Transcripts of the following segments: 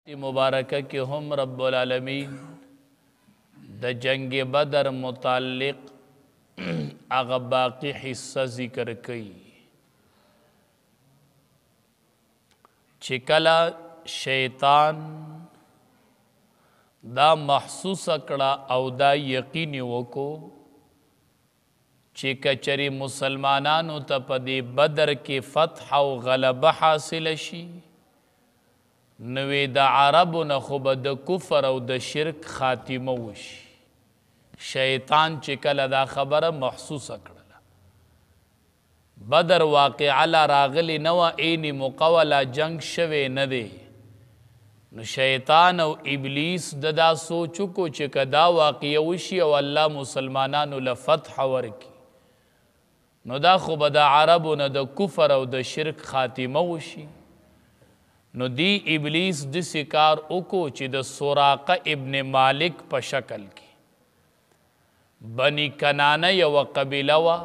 मुबारक कि हम रब्बुल आलमीन द जंग बदर मुतालिक आगा बाकी हिस्सा जिक्र कई चिकला शैतान दा महसूस अकड़ा औ दा यकीनी वको चिकचरी मुसलमानानु तपदी बदर के फतह व गलबा हासिल शी नवे द अरबो न खुब द कुफर और द शिरक खातिमा वशी शैतान चिकल दा खबर महसूस अकड़ला बदर वाक़े अला रागली नवा एनी मुक़वला जंग शवे न दे न शैतान और इबलीस ददा सोचु को चिकदा वाक़िया वशी और अल्लाह मुसलमानानु ल फतह वर्की न दा खुब द अरबो न द कुफर और द शिरक खातिमा वशी नो दी इबलीस द शिकार उको ची द सुराक़ा इब्न मालिक प शक्ल की बनी कनाना यव कबीला वा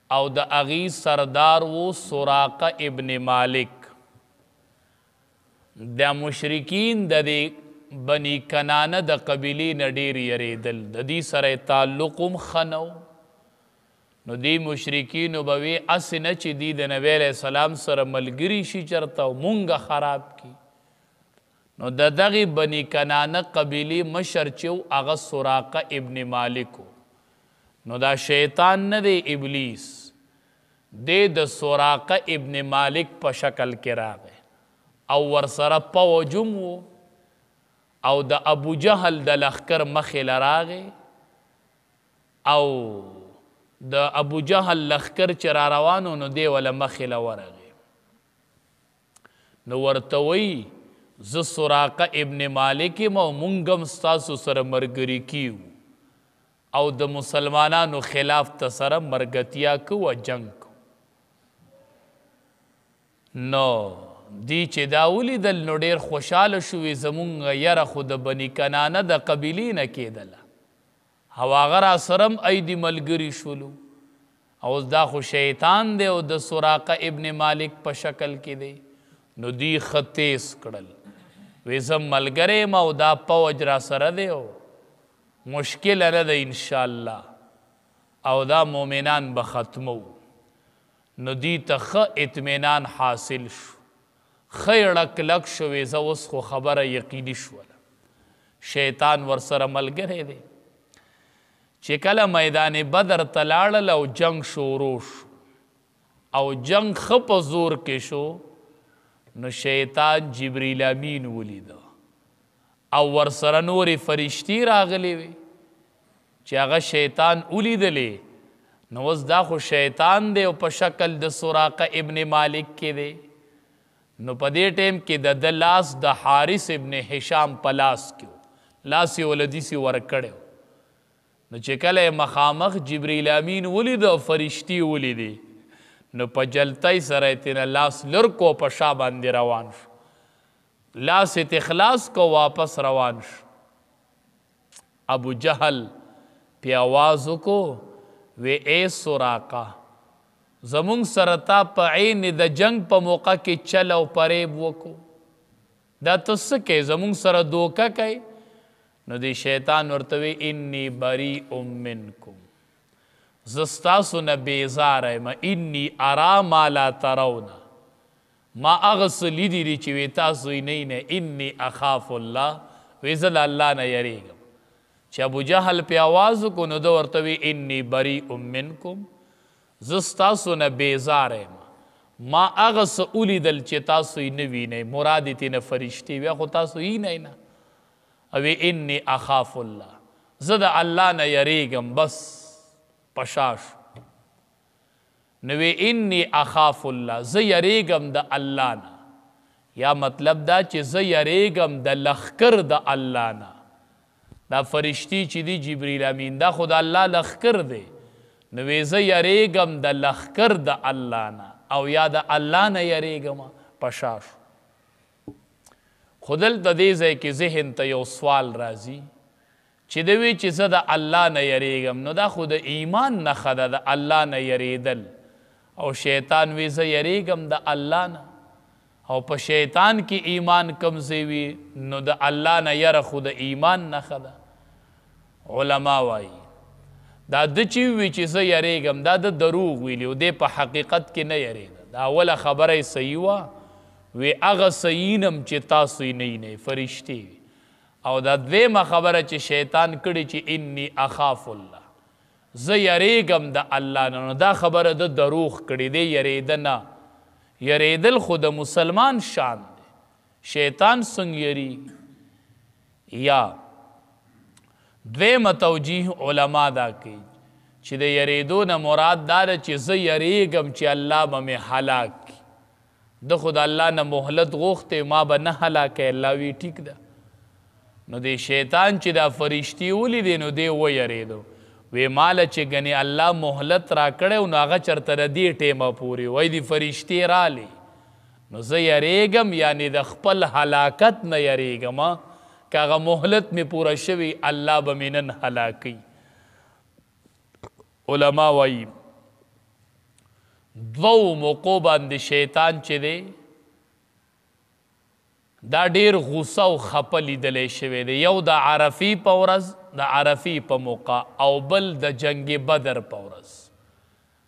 औ द अगी सरदार वो सुराक़ा इब्न मालिक द मुशरिकीन द दे बनी कनाना द कबीली नडीर यरेदल द दी सरे ताल्लुकुम खनौ नो दी मुशरिकीन बवे असिन ची दी द नबी अलैहि सलाम सर मलगिरी शी चरता मुंगा खराब की नो ददगी बनी कनाना कबीली मशरचो आगा सुराक़ा इब्न मालिको नो दा शैतान न दे इबलीस दे द सुराक़ा इब्न मालिक प शक्ल के रागे औ वरसर पवजुम वो औ द अबू जहल द लखकर मखिल रागे औ द अबू जहल लखकर चरा रवानो नो दे वाला मखिला वरगे नो वर्तवई ज सुराक़ा इब्न मालिक मो मुंगम स्तासु सर मरगरी कीव औ द मुसलमानानु खिलाफ तसर मरगतिया को व जंग को नो दी चे दाउली दल नो डेर खुशाल शुवी जमुंगा यर खुद बनी कनाना द कबीली न के दला हवागरा सरम ऐदी मलगरी शुलू और दा खु शैतान दे और द सुराक़ा इब्न मालिक प शक्ल के दे नो दी खतेस कड़ल वेज़म मलगरे मा दा पवजरा सर दे हो मुश्किल न दे इंशाअल्लाह और दा मोमिनान बखत्मो नो दी तख इत्मीनान हासिल शु खैरक लक्ष वेज़ा उसको खबर यकीनी शुला शैतान वरसर मलगरे दे चिकला मैदान बदर तलाड़ल और जंग शोरोश और जंग खप जोर के शो न शैतान जिब्रील अमीन वलीदा और वरसर नूर फरिश्ती रागले वे चागा शैतान उलीदले नवज दाखो शैतान दे प शक्ल द सुराक़ा इब्न मालिक के दे नो पदे टेम के द लास द हारिस इब्न हिशाम पलास क्यों लासी वलदी सी वरकड़े न चिकल मखामख जिब्रील अमीन वलिद फरिश्ती वलिदे न पजलतई सरतिन लास लुरको पशा बांधे रवान लास इतिखलास को वापस रवान अबू जहल पे आवाज़ को वे ए सुराक़ा जमुंग सरता पैन द जंग प मौका के चलो परेब वो को दा तुस के जमुंग सर दोका कहे नदी शैतान वर्तवे इन्नी बरी मिनकुम जस्तासु न बेजार है मा इन्नी अरा माला तरौना मा अगस लिदी रिची वेतासु नहीं ने इन्नी अखाफुल्लाह वेजल अल्लाह न यरेगा च अबू जहल पे आवाज़ को न दो वर्तवे इन्नी बरी मिनकुम जस्तासु न बेजार है मा अगस उली दल चेतासु नवी ने मुरादी तीन फरिश्ती वे खुतासु ही नहीं ना अवे इन्नी अखाफुल्लाह ज़द अल्लाह न यरेगम बस पशाश नवे इन्नी अखाफुल्लाह ज़ यरेगम द अल्लाह ना या मतलब दा चे ज़ यरेगम द लखकर द अल्लाह ना दा फरिश्ती ची दी जिब्रील अमीन दा खुदा अल्लाह लखकर दे नवे ज़ यरेगम द लखकर द अल्लाह ना औ या द अल्लाह न यरेगम पशाश खुदल तदेज़ है कि जहन तयो सवाल राजी चिदवी चिज़द अल्लाह न यरेगम नो दा खुद ईमान न खदा द अल्लाह न यरेदल और शैतान वेज़ यरेगम द अल्लाह न او په شیطان کې ایمان کمزې وي نو د الله نه یره خو د ایمان نښه ده. علما وایي دا د چې وي چې زه یریږم دا د دروغ ویلي او دی په حقیقت کې نه یریږه. دا اوله خبره یې صحیح وه وی هغه صحیح نم چې تاسو یې نه فرشتې وي. او دا دویمه خبره چې شیطان کړي چې انی اخاف الله زه یریږم د الله نه، نو دا خبره د دروغ کړي دی، یریده نه. یریدل خو د مسلمان شان دی، شیطان څنګه یریږي. یا دویمه توجیه علما دا کوي چې د یریدو نه مراد دا ده چې زه یریږم چې الله به مې هلاک کړي. د خو د الله نه مهلت غوښتې ما به نه هلاکوي. الله وی ټیک ده. نو د شیطان چې دا فرشتي ولیدې نو دی ویریدو وی ماله چې ګنې الله مهلت را کړی نو هغه چېرته د دې ټیمه پورې وایي د فرشتې رالی نو زه یریږم، یعنې د خپل هلاکت نه یریږم که هغه مهلت مې پوره شوي الله به مې نن هلاکوي. علما وایي دوو موقعو باندې شیطان چې دی دا ډیر غوسه او خپه لیدلی شوی دی. یو د عرفی په ورځ د عرفی په موقع او بل د جنگ بدر په ورځ.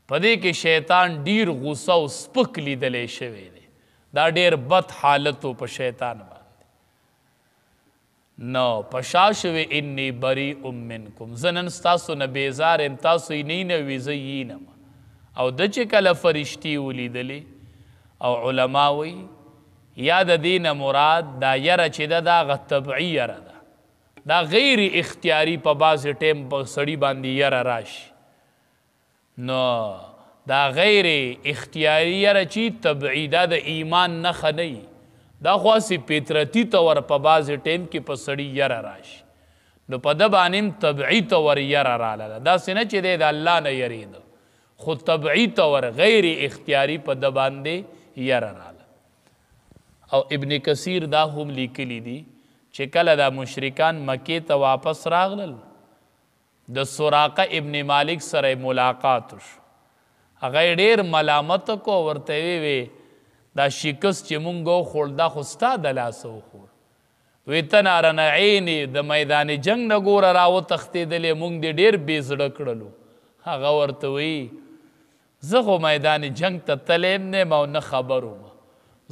په دې کې شیطان ډیر غوسه او سپک لیدلی شوی دی. دا ډیر بد حالت و په شیطان باندې. نو په شا شوی انی بریء منکم زه نن ستاسو نه بیزار یم، تاسو یې نه وینئ زه یې وینم. او د چې کله فرشتي ولیدلې او علما وایي یا د دې نه مراد دا یره چې ده دا هغه طبعي یره ده، دا غیر اختیاري په بعضې ټیم په سړي باندې یره راشي. نو دا غیر اختیاري یره چې طبعي دا د ایمان نښه نه وي، دا خو هسې فطرتي طور په بعضې ټیم کې په سړي یره راشي. نو په ده باندې هم طبعي طور یره راغله. داسې نه چې دی د الله نه یریده، خو طبعي طور غیر اختیاري په ده باندې یره راغله. او ابن کثیر دا هم لیکلی دي چې کله دا مشرکان مکې ته واپس راغلل د سراقه ابن مالک سره ملاقات شو. هغه ډېر ملامت کو، ورته وی دا شکست چې مونږ وخوړ دا خو ستا د لاسه وخوړ. وی ته نارنه عینې د میدان جنګ نه ګوره راوتښتېدلې، مونږ دې ډېر بې زړه کړلو. هغه ورته وی زه خو میدان جنګ ته تلی یم نه یم او نه خبر وم،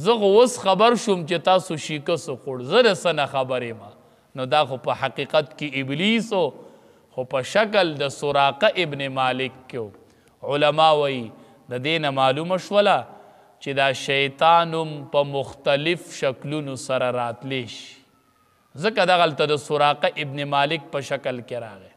زه خو اوس خبر شوم چې تاسو شکست وخوړ، زه د څه نه خبر یم. نو دا خو په حقیقت کې ابلیس و، خو په شکل د سراقه ابن مالک کې و. علما وایي د دې نه معلومه شوله چې دا شیطان هم په مختلف شکلونو سره راتلی شي. ځکه دغلته د سراقه ابن مالک په شکل کې راغی.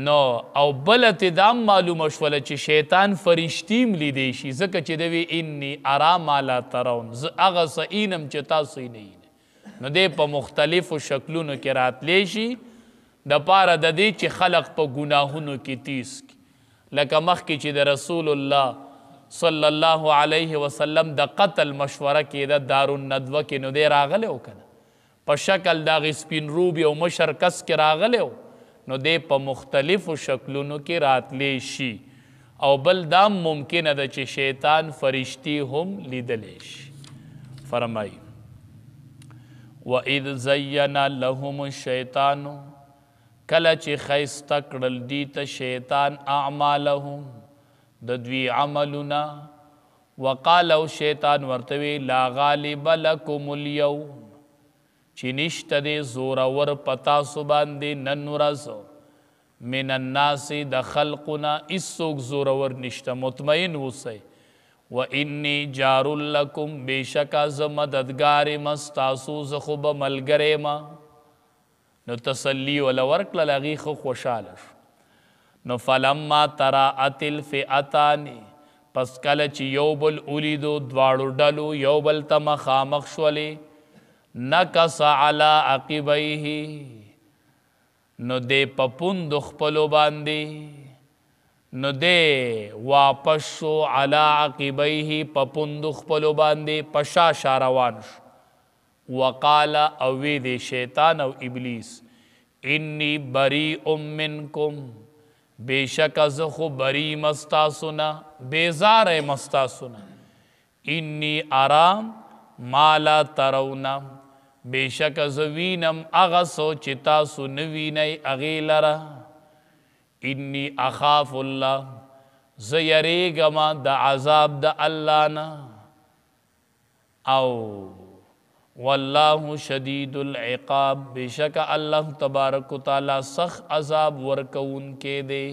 نو او بله ته دا هم معلومه شوله چې شیطان فرشتیم لیدی شي، ځکه چې دوی انی ارا ما لا ترون زه هغه څه اینم چې تاسو یې نه وینئ. نو دی په مختلفو شکلونو کې راتلی شي دپاره د دې چې خلق په ګناهونو کې تیز کړي. لکه مخکې چې د رسول الله صلی الله علیه وسلم د قتل مشوره کېده دارالندوه کې، نو دی راغلی و که نه په شکل د هغې سپین روبي او مشر کس کې راغلی و. نو دی په مختلفو شکلونو کې راتلی شي. او بل دا ممکنه ده چې شیطان فرشتي هم لیدلی شي. فرمایي وَإِذْ زَيَّنَ لَهُمُ الشَّيْطَانُ کله چې ښایسته کړل دي ته شیطان اعمالهم د دوی عملونه، وقال او شیطان ورته وی لا غالب لکم اليوم چې نشته دی زورور په تاسو باندې نن ورځ من الناس د خلقونه هېڅوک زورور نشته، مطمئن اوسئ. وانی جار لکم بېشکه زه مددګار یم ستاسو، زه خو به ملګری یم. نو تسلي وله ورکړله، هغې ښه خوشحاله شو. نو فلما تراءت الفئتان پس کله چې یو بل ولیدو دواړو ډلو یو بل ته مخامخ شولې، نکس علی عقبیه نو دی په پوندو خپلو باندې، نو دی واپس شو علی عقبیه په پوندو خپلو باندې په شا روان شو. وقال او وی دی شیطان او ابلیس انی بریء منکم بېشکه زه خو بری یم ستاسو نه، بیزاره یم ستاسو نه. انی ارام ما لا ترونا بیشک زوینم اغا سوچ تاسو نوینی اغی لرا انی اخاف اللہ زیریگما دا عذاب دا اللہ نا او واللہ شدید العقاب بیشک اللہ تبارک و تعالی سخت عذاب ورکون کے دے